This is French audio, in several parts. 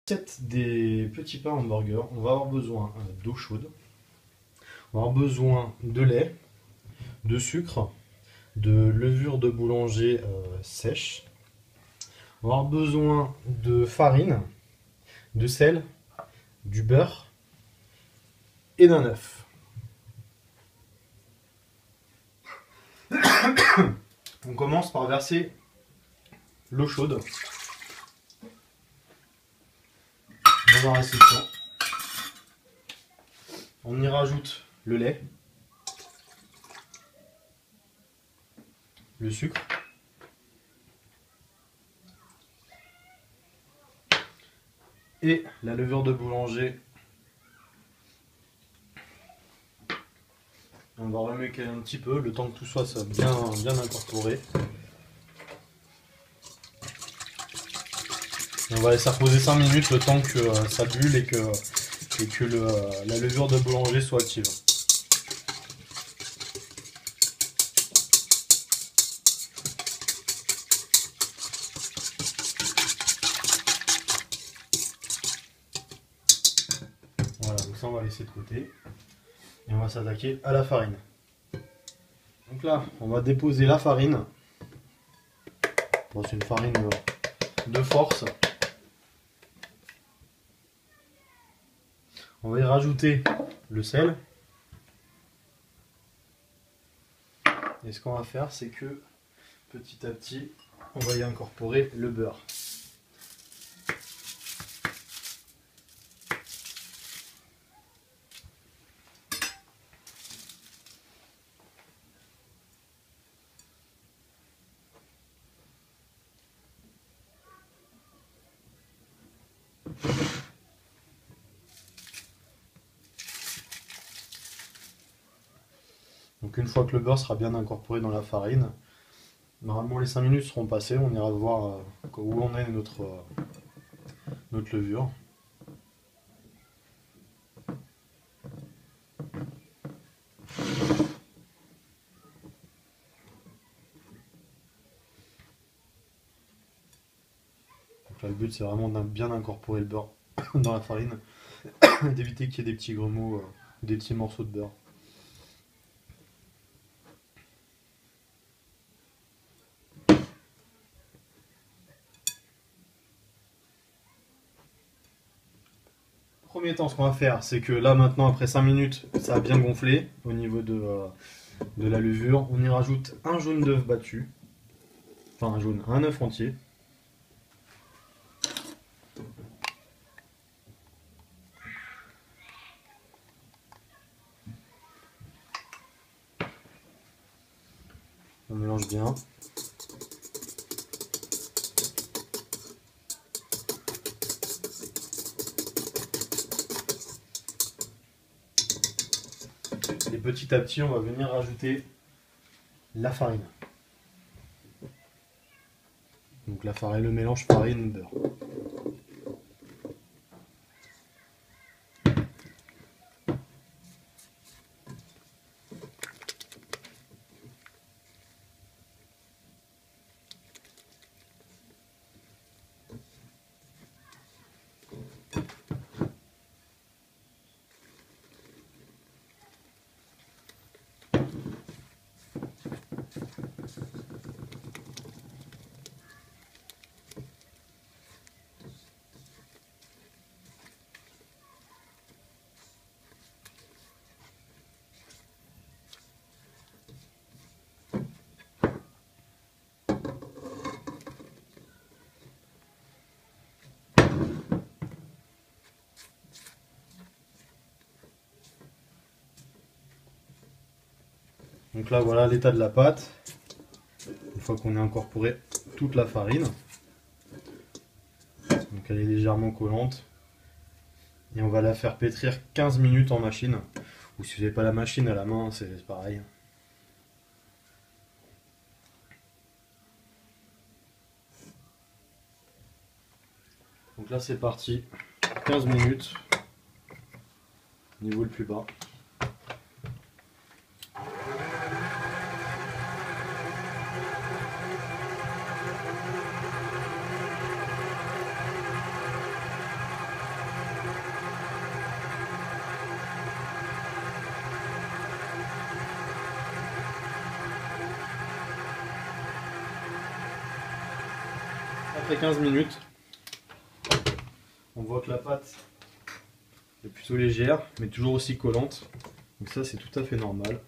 Des petits pains hamburger, on va avoir besoin d'eau chaude, on va avoir besoin de lait, de sucre, de levure de boulanger sèche, on va avoir besoin de farine, de sel, du beurre et d'un œuf. On commence par verser l'eau chaude dans un récipient. On y rajoute le lait, le sucre, et la levure de boulanger. On va remuer un petit peu, le temps que tout soit bien incorporé. Et on va laisser reposer 5 minutes le temps que ça bulle et que la levure de boulanger soit active. Voilà, donc ça on va laisser de côté. Et on va s'attaquer à la farine. Donc là, on va déposer la farine. Bon, c'est une farine de force. On va y rajouter le sel. Et ce qu'on va faire, c'est que petit à petit, on va y incorporer le beurre. Donc une fois que le beurre sera bien incorporé dans la farine, normalement les 5 minutes seront passées, on ira voir où en est notre levure. Donc là, le but c'est vraiment de bien incorporer le beurre dans la farine, d'éviter qu'il y ait des petits grumeaux, des petits morceaux de beurre. Premier temps, ce qu'on va faire, c'est que là maintenant, après 5 minutes, ça a bien gonflé au niveau de la levure. On y rajoute un jaune d'œuf battu, enfin un œuf entier. On mélange bien. Et petit à petit, on va venir rajouter la farine. Donc la farine, le mélange farine-beurre. Donc là, voilà l'état de la pâte. Une fois qu'on a incorporé toute la farine. Donc elle est légèrement collante. Et on va la faire pétrir 15 minutes en machine. Ou si vous n'avez pas la machine à la main, c'est pareil. Donc là c'est parti. 15 minutes. Niveau le plus bas. après 15 minutes, on voit que la pâte est plutôt légère, mais toujours aussi collante. Donc ça, c'est tout à fait normal.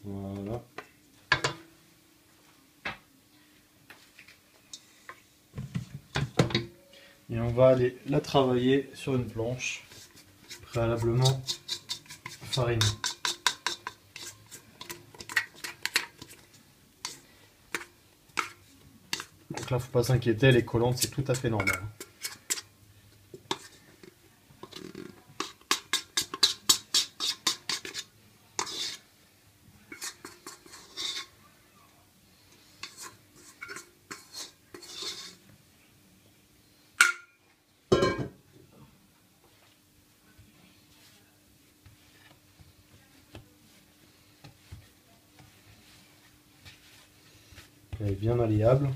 Voilà. Et on va aller la travailler sur une planche préalablement farinée. Donc là, faut pas s'inquiéter, elle est collante, c'est tout à fait normal. Elle est bien malléable.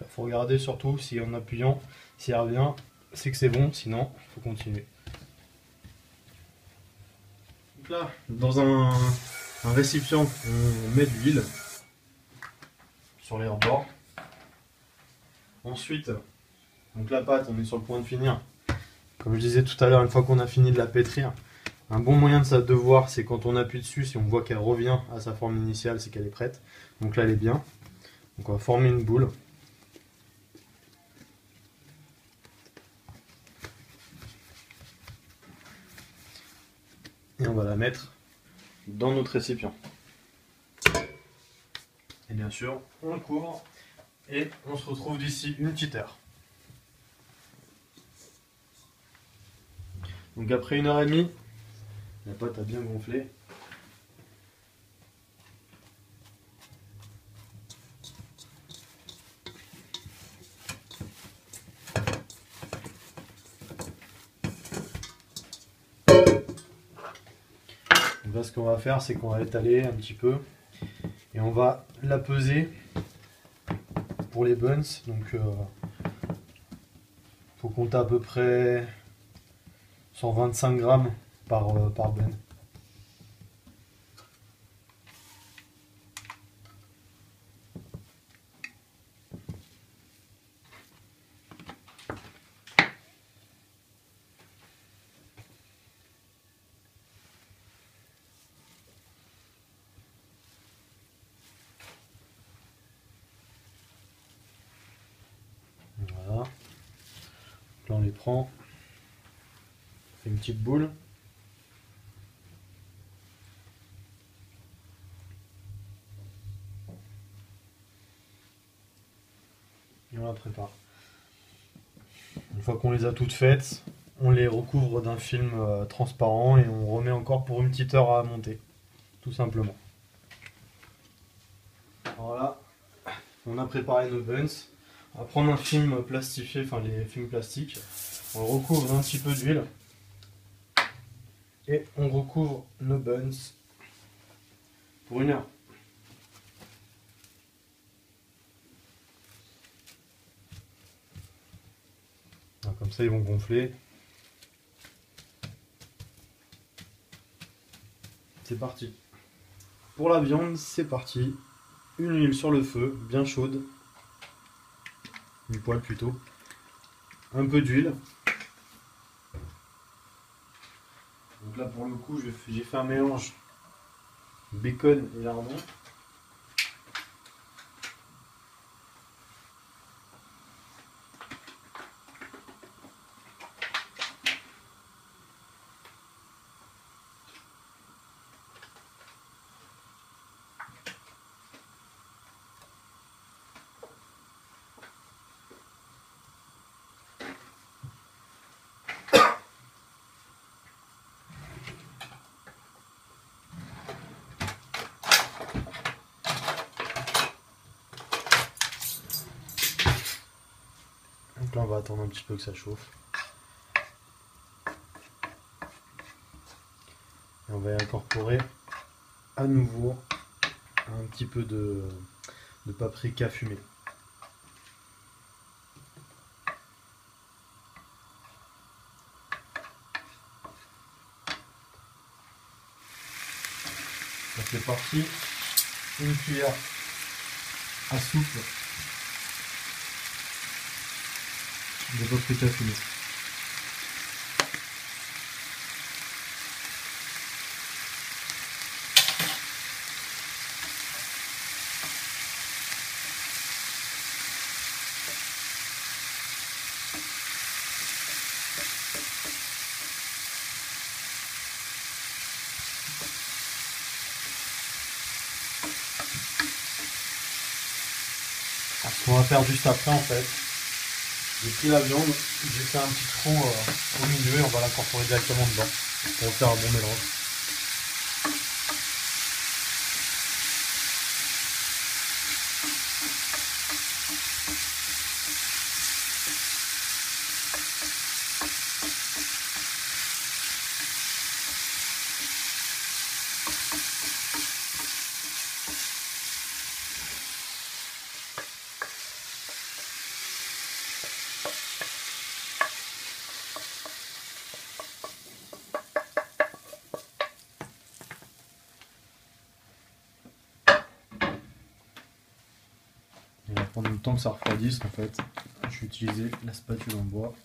Il faut regarder surtout si en appuyant, si elle revient, c'est que c'est bon, sinon il faut continuer. Donc là, dans un récipient, on met de l'huile sur les rebords. Ensuite, donc la pâte, on est sur le point de finir. Comme je disais tout à l'heure, une fois qu'on a fini de la pétrir, un bon moyen de voir, c'est quand on appuie dessus, si on voit qu'elle revient à sa forme initiale, c'est qu'elle est prête. Donc là, elle est bien. Donc on va former une boule. Et on va la mettre dans notre récipient. Et bien sûr, on le couvre et on se retrouve d'ici une petite heure. Donc après 1h30, la pâte a bien gonflé. Donc là, ce qu'on va faire, c'est qu'on va l'étaler un petit peu et on va la peser pour les buns. Donc faut compter à peu près 125 grammes par bun. Voilà. Là on les prend, on fait une petite boule. Et on la prépare. Une fois qu'on les a toutes faites, on les recouvre d'un film transparent et on remet encore pour une petite heure à monter, tout simplement. Voilà, on a préparé nos buns. On va prendre un film plastifié, enfin les films plastiques. On le recouvre d'un petit peu d'huile et on recouvre nos buns pour 1 heure. Alors, comme ça ils vont gonfler. C'est parti. Pour la viande, c'est parti. Une huile sur le feu, bien chaude. Une poêle plutôt. Un peu d'huile. Donc là pour le coup j'ai fait un mélange bacon et lardon. on va attendre un petit peu que ça chauffe. Et on va y incorporer à nouveau un petit peu de paprika fumé. Donc c'est parti, une cuillère à soupe de paprika fumé. Ce qu'on va faire juste après, en fait, j'ai pris la viande, j'ai fait un petit trou au milieu et on va l'incorporer directement dedans pour faire un bon mélange. Et là, pendant le temps que ça refroidisse, en fait, je vais utiliser la spatule en bois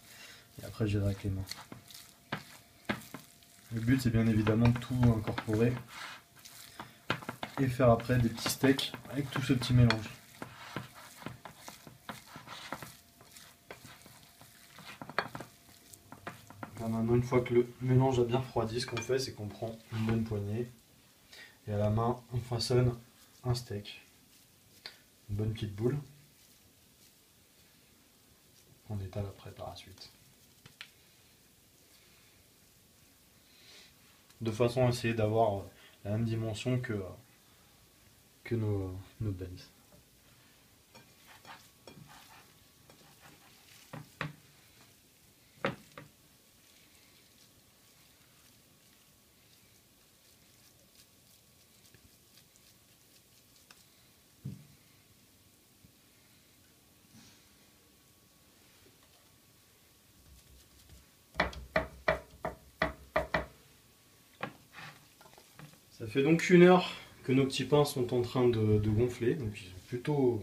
et après j'irai avec les mains. Le but c'est bien évidemment de tout incorporer et faire après des petits steaks avec tout ce petit mélange. Là, maintenant, une fois que le mélange a bien refroidi, ce qu'on fait c'est qu'on prend une bonne poignée et à la main on façonne un steak. Une bonne petite boule. On étale après par la suite. De façon à essayer d'avoir la même dimension que nos buns. Ça fait donc 1 heure que nos petits pains sont en train de gonfler, donc ils ont plutôt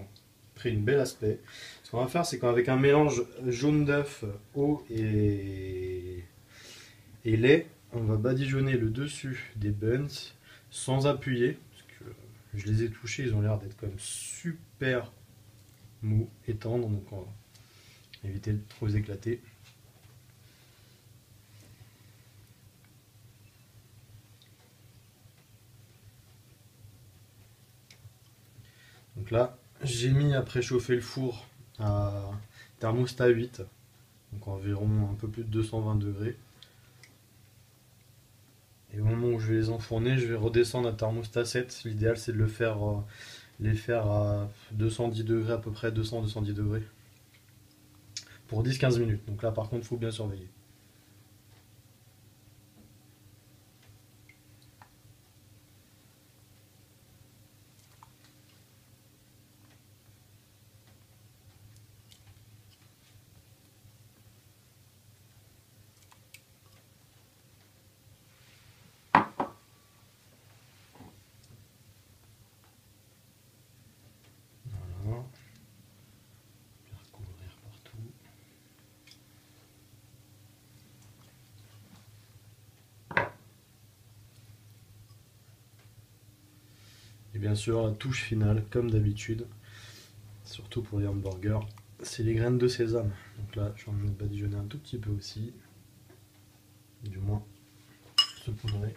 pris une belle aspect. Ce qu'on va faire, c'est qu'avec un mélange jaune d'œuf, eau et lait, on va badigeonner le dessus des buns sans appuyer, parce que je les ai touchés, ils ont l'air d'être quand même super mous et tendres, donc on va éviter de trop les éclater. Donc là, j'ai mis à préchauffer le four à thermostat 8, donc environ un peu plus de 220 degrés. Et au moment où je vais les enfourner, je vais redescendre à thermostat 7. L'idéal c'est de les faire à 210 degrés, à peu près 200-210 degrés, pour 10-15 minutes. Donc là par contre, il faut bien surveiller. Voilà. Bien recouvrir partout. Et bien sûr, la touche finale, comme d'habitude, surtout pour les hamburgers, c'est les graines de sésame. Donc là, je suis en train de badigeonner un tout petit peu aussi, du moins saupoudrer.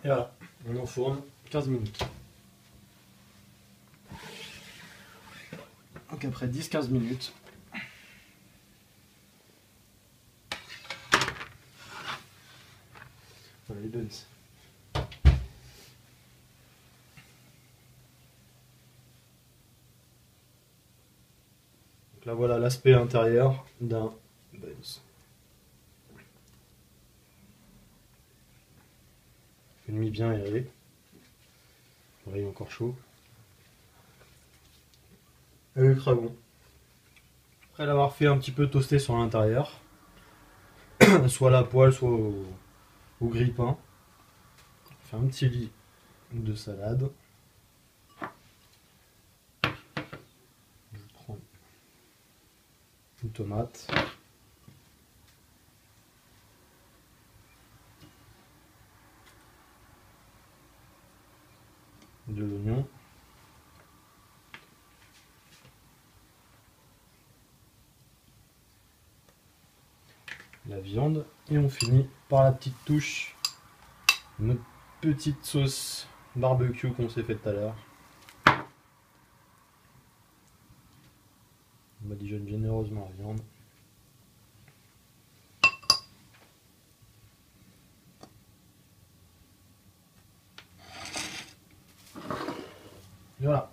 Et voilà. On enfourne 15 minutes. Donc après 10-15 minutes, voilà les buns. Donc là voilà l'aspect intérieur d'un buns. Une mie bien aérée. Voilà, il est encore chaud. Et le cragon. Après l'avoir fait un petit peu toaster sur l'intérieur, soit à la poêle, soit au grille-pain, on fait un petit lit de salade. Je prends une tomate. De l'oignon. La viande. Et on finit par la petite touche. Notre petite sauce barbecue qu'on s'est fait tout à l'heure. On badigeonne généreusement la viande. Et voilà.